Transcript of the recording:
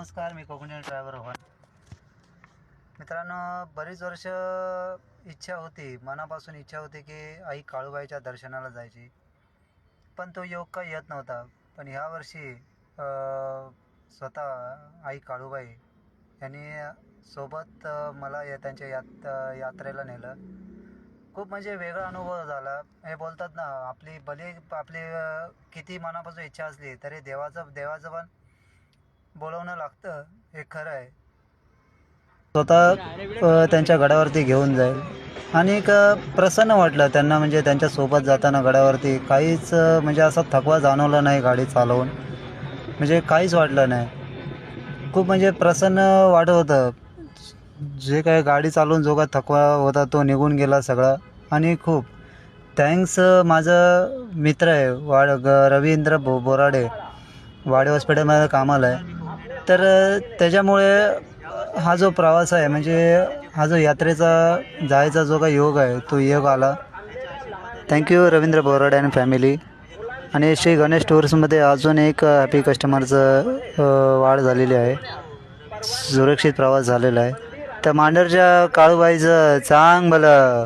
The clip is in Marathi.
नमस्कार, मी कोकणी ड्रायव्हर रोहन. मित्रांनो, बरीच वर्ष इच्छा होती, मनापासून इच्छा होती की आई काळूबाईच्या दर्शनाला जायची, पण तो योग काही येत नव्हता. पण ह्या वर्षी स्वतः आई काळूबाई यांनी सोबत मला त्यांच्या यात्रेला नेलं. खूप म्हणजे वेगळा अनुभव झाला. हे बोलतात ना, आपली किती मनापासून इच्छा असली तरी देवाचं पण बोलवणं लागतं, हे खरं आहे. स्वतः त्यांच्या गडावरती घेऊन जाईल आणि एक प्रसन्न वाटलं त्यांना, म्हणजे त्यांच्यासोबत जाताना गडावरती काहीच म्हणजे असा थकवा जाणवला नाही. गाडी चालवून म्हणजे काहीच वाटलं नाही. खूप म्हणजे प्रसन्न वाटत होतं. जे काय गाडी चालवून जो काय थकवा होता तो निघून गेला सगळा. आणि खूप थँक्स, माझं मित्र आहे रवींद्र बोराडे, वाडे हॉस्पिटलमध्ये कामाला आहे. तर त्याच्यामुळे हा जो प्रवास आहे, म्हणजे हा जो यात्रेचा जायचा जो काही योग आहे तो योग आला. थँक्यू रवींद्र बोराडे आणि फॅमिली. आणि श्री गणेश टूर्समध्ये अजून एक हॅपी कस्टमरचं वाढ झालेली आहे. सुरक्षित प्रवास झालेला आहे. त्या मांढरच्या काळूबाईचं चांग भलं.